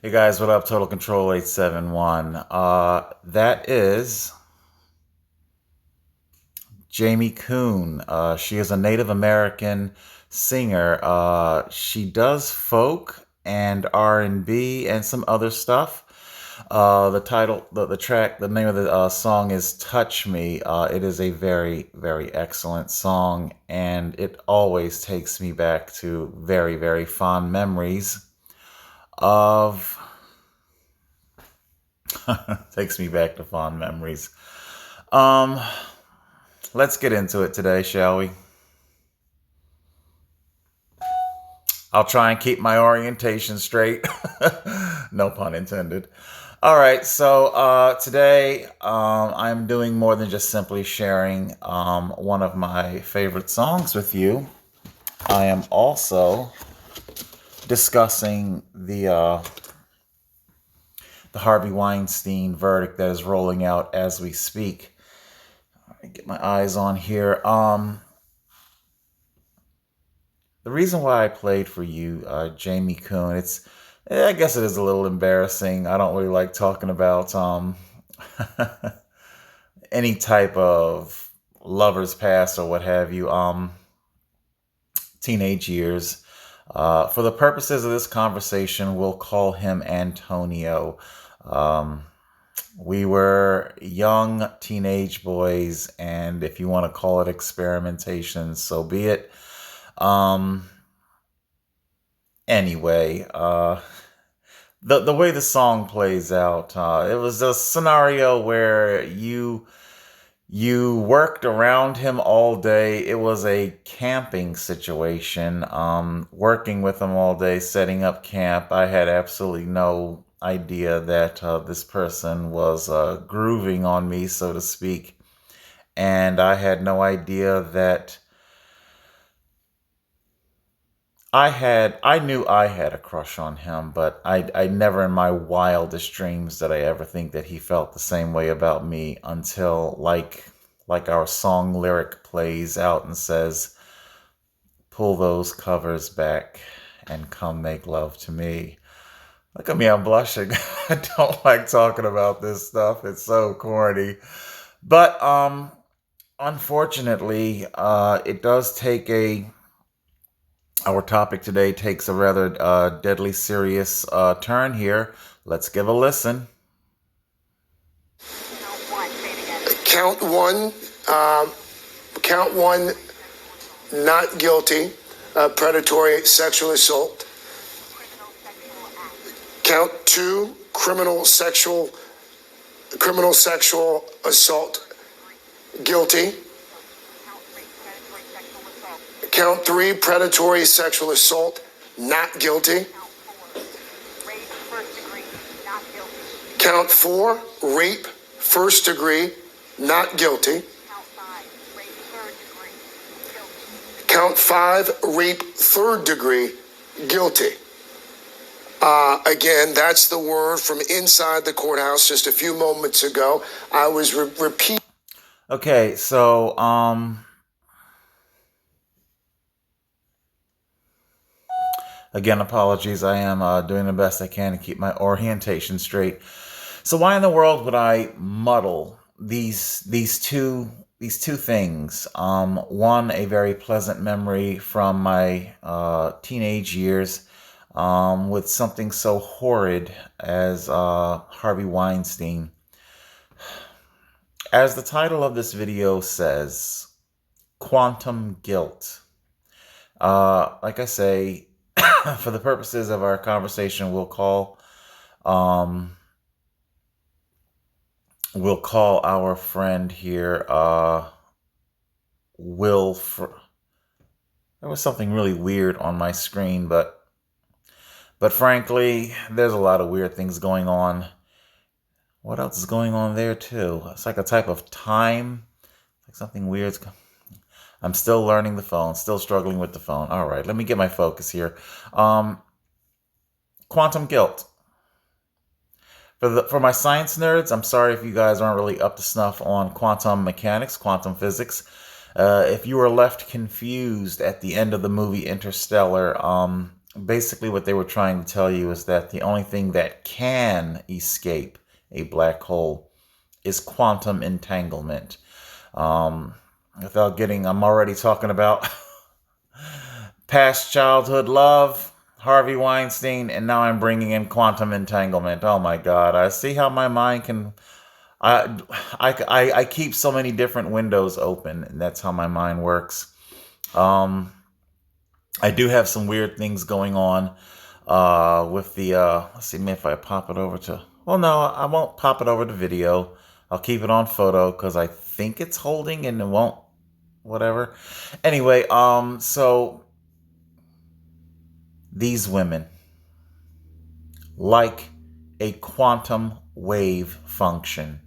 Hey guys, what up? Total Control 871. That is Jamie Kuhn. She is a Native American singer. She does folk and R&B and some other stuff. The title, the track, the name of the song is Touch Me. It is a very, very excellent song, and it always takes me back to very, very fond memories of takes me back to fond memories. Let's get into it today, shall we? I'll try and keep my orientation straight. No pun intended. All right, so today I'm doing more than just simply sharing one of my favorite songs with you. I am also discussing the Harvey Weinstein verdict that is rolling out as we speak. Get my eyes on here. The reason why I played for you, Jamie Kuhn, I guess it is a little embarrassing. I don't really like talking about any type of lover's past or what have you. Teenage years. For the purposes of this conversation, we'll call him Antonio. We were young teenage boys, and if you want to call it experimentation, so be it. Anyway, the way the song plays out, it was a scenario where you worked around him all day. It was a camping situation, working with him all day, setting up camp. I had absolutely no idea that this person was grooving on me, so to speak. And I had no idea that I knew I had a crush on him, but I never in my wildest dreams did I ever think that he felt the same way about me until like our song lyric plays out and says, "Pull those covers back and come make love to me." Look at me, I'm blushing. I don't like talking about this stuff. It's so corny. But unfortunately, it does take our topic today takes a rather deadly serious turn here. Let's give a listen. Count one, not guilty, predatory sexual assault. Count two, criminal sexual assault, guilty. Count three, predatory sexual assault, not guilty. Count four, rape, first degree, not guilty. Count five, rape, third degree, guilty. Again, that's the word from inside the courthouse just a few moments ago. I was repeating. Okay, so again, apologies. I am doing the best I can to keep my orientation straight. So why in the world would I muddle these two these two things. One, a very pleasant memory from my teenage years, with something so horrid as Harvey Weinstein. As the title of this video says, quantum guilt. Like I say, for the purposes of our conversation, um, we'll call our friend here Will. There was something really weird on my screen, but frankly, there's a lot of weird things going on. What else is going on there too? It's like a type of time, like something weird's. I'm still learning the phone, still struggling with the phone. All right, let me get my focus here. Um, Quantum guilt. For my science nerds, I'm sorry if you guys aren't really up to snuff on quantum mechanics, quantum physics. If you were left confused at the end of the movie Interstellar, basically what they were trying to tell you is that the only thing that can escape a black hole is quantum entanglement. Um, I'm already talking about past childhood love, Harvey Weinstein, and now I'm bringing in quantum entanglement. Oh my God! I see how my mind can. I, I keep so many different windows open, and that's how my mind works. Um, I do have some weird things going on with the. Let's see, maybe if I pop it over to. Well, no, I won't pop it over to video. I'll keep it on photo because I think it's holding and it won't. Whatever. Anyway, so these women, like a quantum wave function,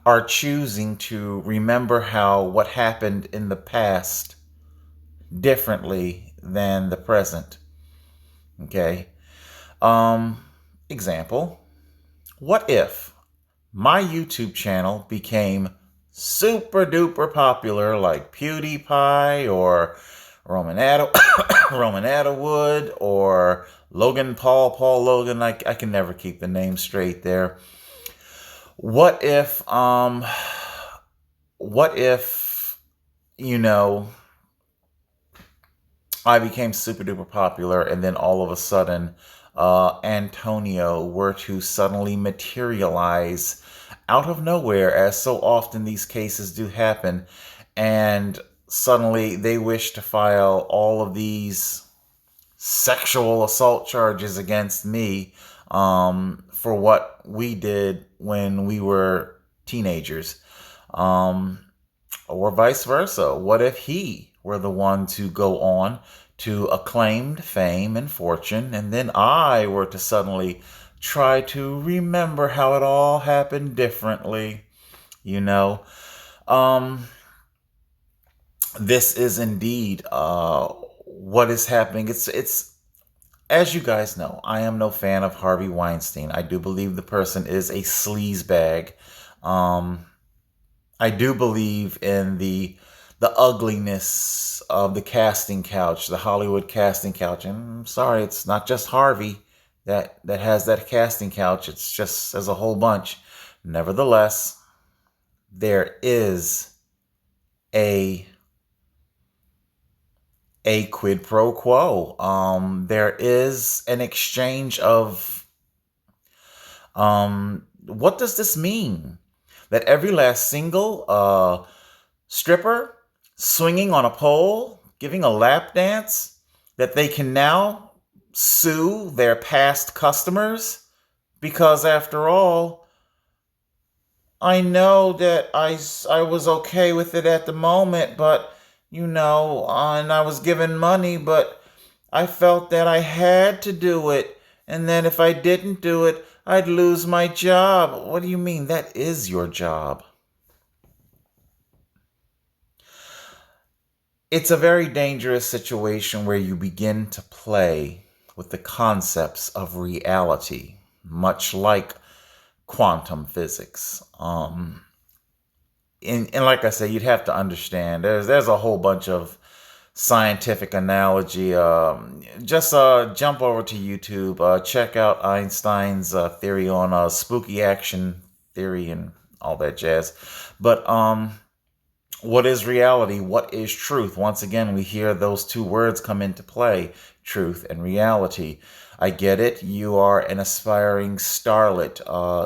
are choosing to remember how what happened in the past differently than the present. Okay. Um, Example. What if my YouTube channel became super duper popular like PewDiePie or Roman Roman Attlewood or Paul Logan? I can never keep the name straight there. What if, what if, you know, I became super duper popular and then all of a sudden, Antonio were to suddenly materialize out of nowhere, as so often these cases do happen, and suddenly they wish to file all of these sexual assault charges against me for what we did when we were teenagers. Um, or vice versa. What if he were the one to go on to acclaimed fame and fortune, and then I were to suddenly try to remember how it all happened differently? You know, um, this is indeed what is happening. It's as you guys know, I am no fan of Harvey Weinstein. I do believe the person is a sleazebag. Um, I do believe in the ugliness of the casting couch, the Hollywood casting couch. And I'm sorry, it's not just Harvey that has that casting couch. It's just as a whole bunch. Nevertheless, there is a a quid pro quo. There is an exchange of what does this mean? That every last single stripper swinging on a pole, giving a lap dance, that they can now sue their past customers? Because after all, I know that I was okay with it at the moment, but and I was given money, but I felt that I had to do it. And then if I didn't do it, I'd lose my job. What do you mean? That is your job. It's a very dangerous situation where you begin to play with the concepts of reality, much like quantum physics. And like I said, you'd have to understand. There's a whole bunch of scientific analogy. Just jump over to YouTube, check out Einstein's theory on spooky action theory and all that jazz. But What is reality? What is truth? Once again, we hear those two words come into play: truth and reality. I get it. You are an aspiring starlet.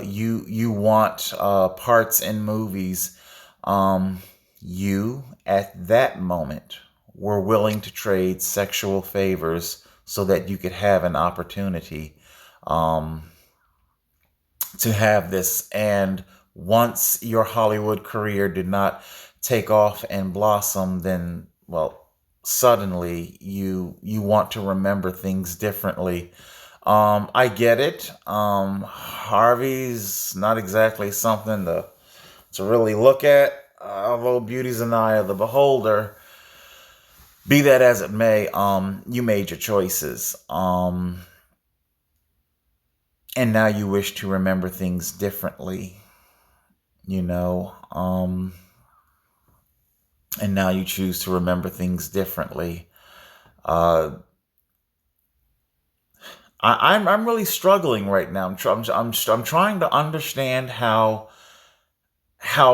You want parts in movies. Um, you at that moment were willing to trade sexual favors so that you could have an opportunity um, to have this. And once your Hollywood career did not take off and blossom, then, well, suddenly you want to remember things differently. I get it. Harvey's not exactly something to really look at, although beauty's an eye of the beholder. Be that as it may, you made your choices. And now you wish to remember things differently, you know. And now you choose to remember things differently. Uh, I'm really struggling right now. I'm trying to understand how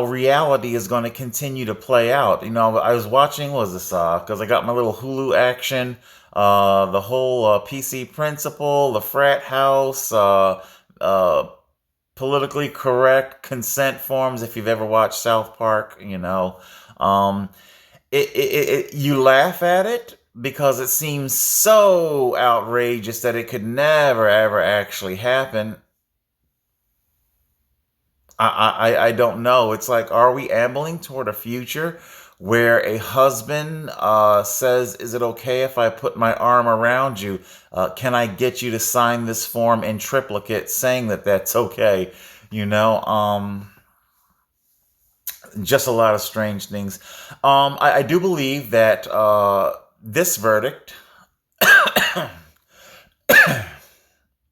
reality is going to continue to play out. You know, I was watching, what was this, because I got my little Hulu action, the whole PC Principle, the frat house, uh, politically correct consent forms. If you've ever watched South Park, you know, um, you laugh at it because it seems so outrageous that it could never ever actually happen. I don't know. It's like, are we ambling toward a future where a husband says, "Is it okay if I put my arm around you? Can I get you to sign this form in triplicate saying that that's okay?" You know, just a lot of strange things. I do believe that this verdict,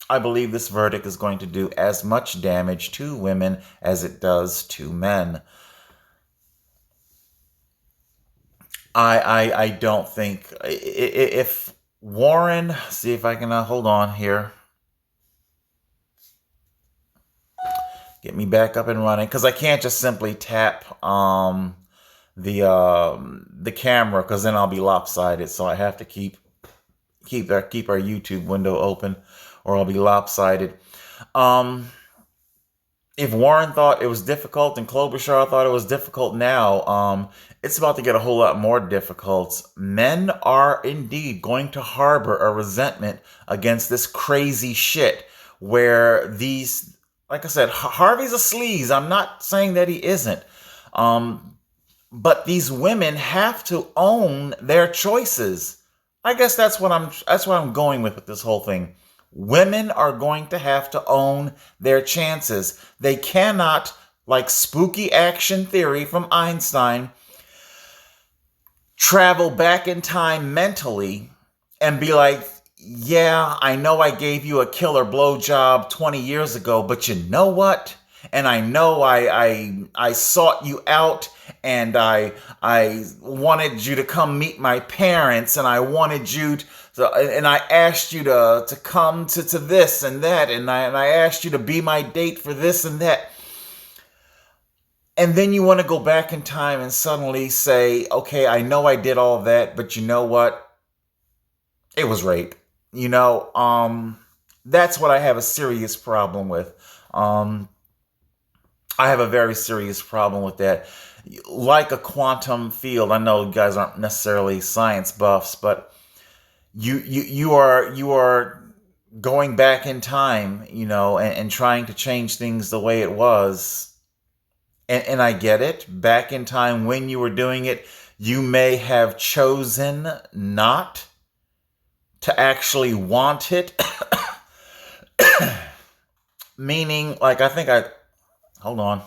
I believe this verdict is going to do as much damage to women as it does to men. I don't think if Warren, see if I can hold on here, get me back up and running, because I can't just simply tap the camera, because then I'll be lopsided. So I have to keep our YouTube window open, or I'll be lopsided. Um, if Warren thought it was difficult and Klobuchar thought it was difficult now, it's about to get a whole lot more difficult. Men are indeed going to harbor a resentment against this crazy shit where these, like I said, Harvey's a sleaze. I'm not saying that he isn't. But these women have to own their choices. I guess that's what I'm going with this whole thing. Women are going to have to own their chances. They cannot, like spooky action theory from Einstein, travel back in time mentally and be like, "Yeah, I know I gave you a killer blowjob 20 years ago, but you know what? And I know I sought you out, and I wanted you to come meet my parents, and I wanted you to, and I asked you to come to this and that, and I asked you to be my date for this and that." And then you want to go back in time and suddenly say, "Okay, I know I did all that, but you know what? It was rape." You know, that's what I have a serious problem with. Um, I have a very serious problem with that. Like a quantum field, I know you guys aren't necessarily science buffs, but you are going back in time, you know, and trying to change things the way it was. And I get it. Back in time when you were doing it, you may have chosen not to actually want it. Meaning, like, hold on.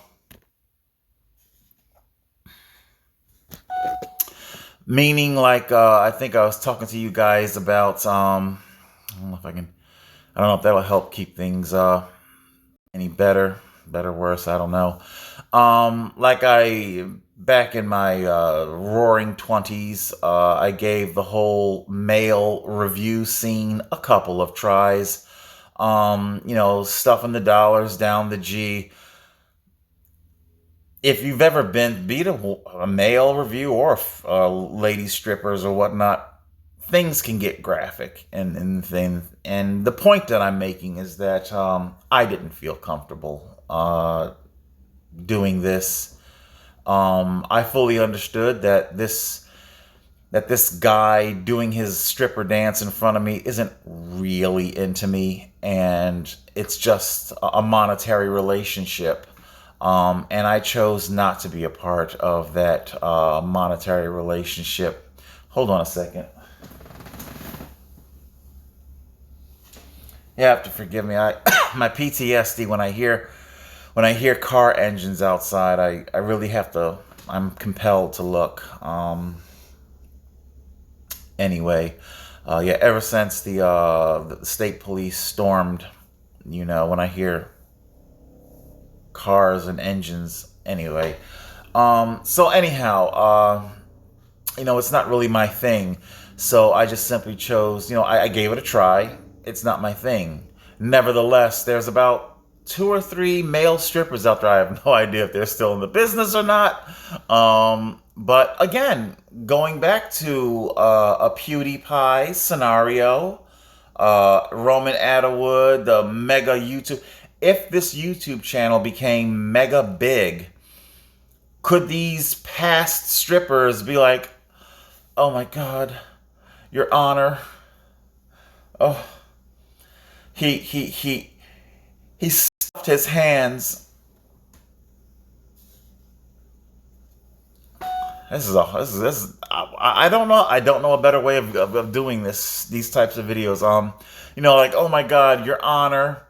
Meaning, like, I think I was talking to you guys about, I don't know if I don't know if that'll help keep things, any better, worse, I don't know. Like back in my, roaring 20s, I gave the whole male review scene a couple of tries. You know, stuffing the dollars down the G. if you've ever beat a male review or lady strippers or whatnot, things can get graphic and things. And the point that I'm making is that I didn't feel comfortable doing this. I fully understood that this guy doing his stripper dance in front of me isn't really into me, and it's just a monetary relationship. And I chose not to be a part of that monetary relationship. Hold on a second. You have to forgive me. I my PTSD when I hear car engines outside, I really have to. I'm compelled to look. Anyway, yeah. Ever since the state police stormed, when I hear cars and engines. Anyway, so anyhow, it's not really my thing. So I just simply chose, I gave it a try. It's not my thing. Nevertheless, there's about two or three male strippers out there. I have no idea if they're still in the business or not. But again, going back to a PewDiePie scenario, Roman Atterwood, the mega YouTube. If this YouTube channel became mega big, could these past strippers be like, "Oh my God, Your Honor, oh, he stuffed his hands." I don't know. I don't know a better way of doing these types of videos. Like, "Oh my God, Your Honor,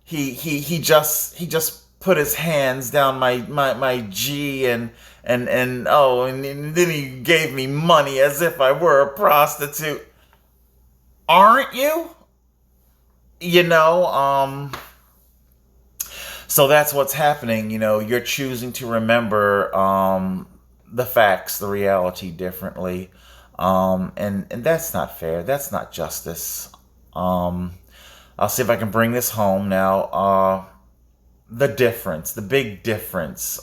he just put his hands down my G and then he gave me money as if I were a prostitute." Aren't you? You know, so that's what's happening. You're choosing to remember the facts, the reality differently. And that's not fair. That's not justice. I'll see if I can bring this home now. The difference, the big difference.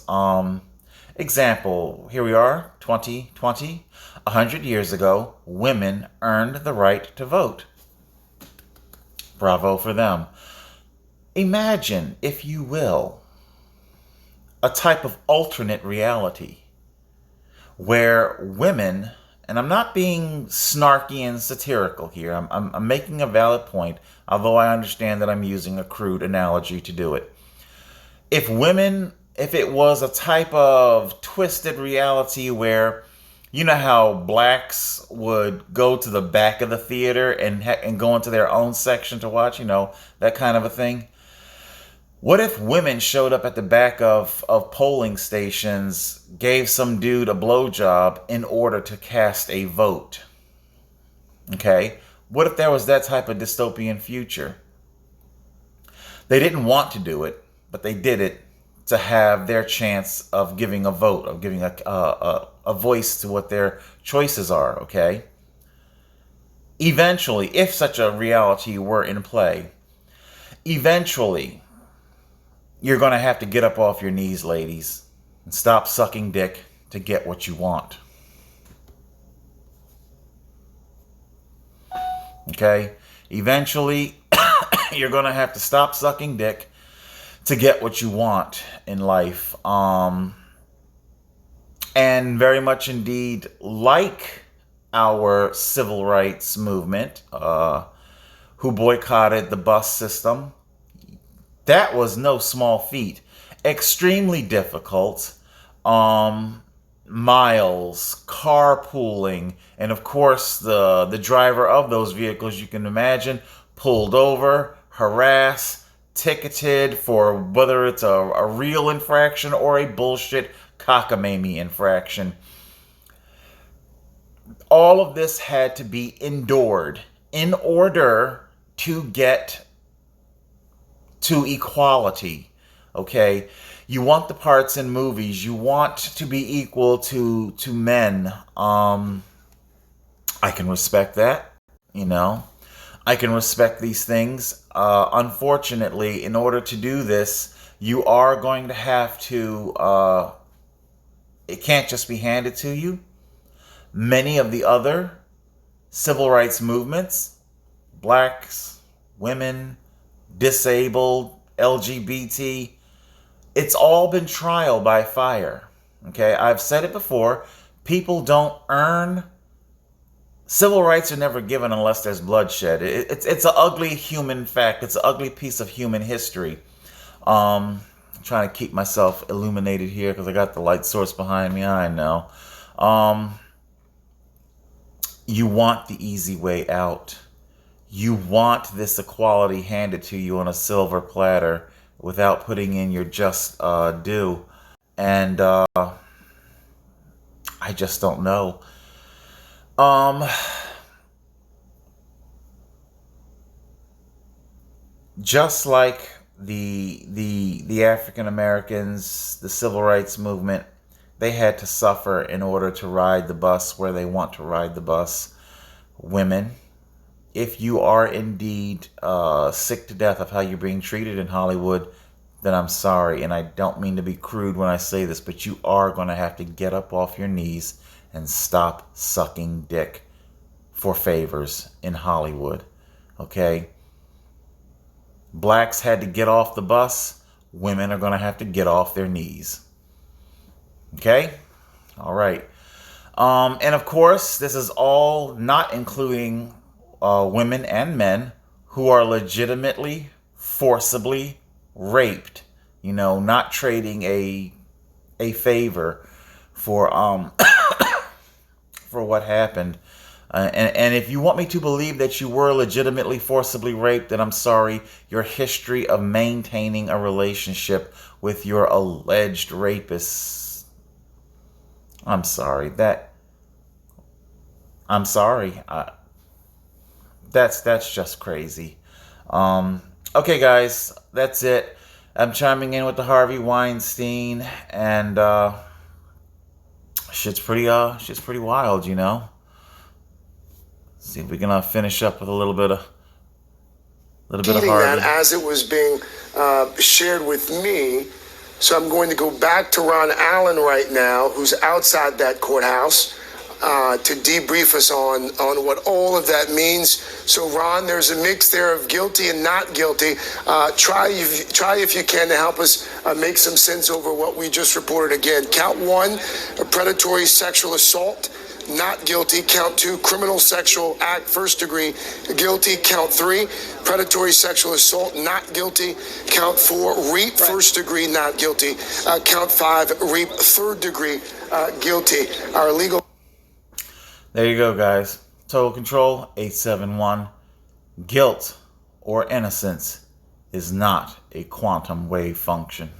Example, here we are, 2020. 100 years ago, women earned the right to vote. Bravo for them. Imagine, if you will, a type of alternate reality where women, and I'm not being snarky and satirical here, I'm making a valid point, although I understand that I'm using a crude analogy to do it. If it was a type of twisted reality where, you know how blacks would go to the back of the theater and go into their own section to watch, that kind of a thing. What if women showed up at the back of polling stations, gave some dude a blowjob in order to cast a vote? Okay? What if there was that type of dystopian future? They didn't want to do it, but they did it to have their chance of giving a vote, of giving a voice to what their choices are, okay? Eventually, if such a reality were in play, eventually, you're going to have to get up off your knees, ladies, and stop sucking dick to get what you want. Okay? Eventually, you're going to have to stop sucking dick to get what you want in life. And very much indeed, like our civil rights movement, who boycotted the bus system, that was no small feat. Extremely difficult. Miles, carpooling, and of course the driver of those vehicles, you can imagine, pulled over, harassed, ticketed for whether it's a real infraction or a bullshit cockamamie infraction. All of this had to be endured in order to get to equality. Okay, you want the parts in movies, you want to be equal to men. I can respect that. I can respect these things. Unfortunately, in order to do this, you are going to have to It can't just be handed to you. Many of the other civil rights movements, blacks, women, disabled, LGBT, it's all been trial by fire. Okay, I've said it before. People don't earn. Civil rights are never given unless there's bloodshed. It's an ugly human fact. It's an ugly piece of human history. I'm trying to keep myself illuminated here because I got the light source behind me. I know. You want the easy way out. You want this equality handed to you on a silver platter without putting in your just due. And I just don't know. Just like the African Americans, the civil rights movement, they had to suffer in order to ride the bus where they want to ride the bus. Women, if you are indeed sick to death of how you're being treated in Hollywood, then I'm sorry, and I don't mean to be crude when I say this, but you are going to have to get up off your knees and stop sucking dick for favors in Hollywood. Okay? Blacks had to get off the bus. Women are going to have to get off their knees. Okay? All right. And of course, this is all not including women and men who are legitimately, forcibly raped. You know, not trading a favor for for what happened. And if you want me to believe that you were legitimately forcibly raped, then I'm sorry. Your history of maintaining a relationship with your alleged rapist, I'm sorry. I'm sorry. That's just crazy. Okay, guys, that's it. I'm chiming in with the Harvey Weinstein, and shit's pretty wild, you know. See if we can finish up with a little bit of Harvey. That as it was being shared with me. So I'm going to go back to Ron Allen right now, who's outside that courthouse, to debrief us on what all of that means. So Ron, there's a mix there of guilty and not guilty. Try if you can to help us make some sense over what we just reported again. Count 1, a predatory sexual assault. Not guilty. Count 2, criminal sexual act, first degree, guilty. Count 3, predatory sexual assault, not guilty. Count 4, rape, first degree, not guilty. Count 5, rape, third degree, guilty. Our legal. There you go, guys. Total Control 871. Guilt or innocence is not a quantum wave function.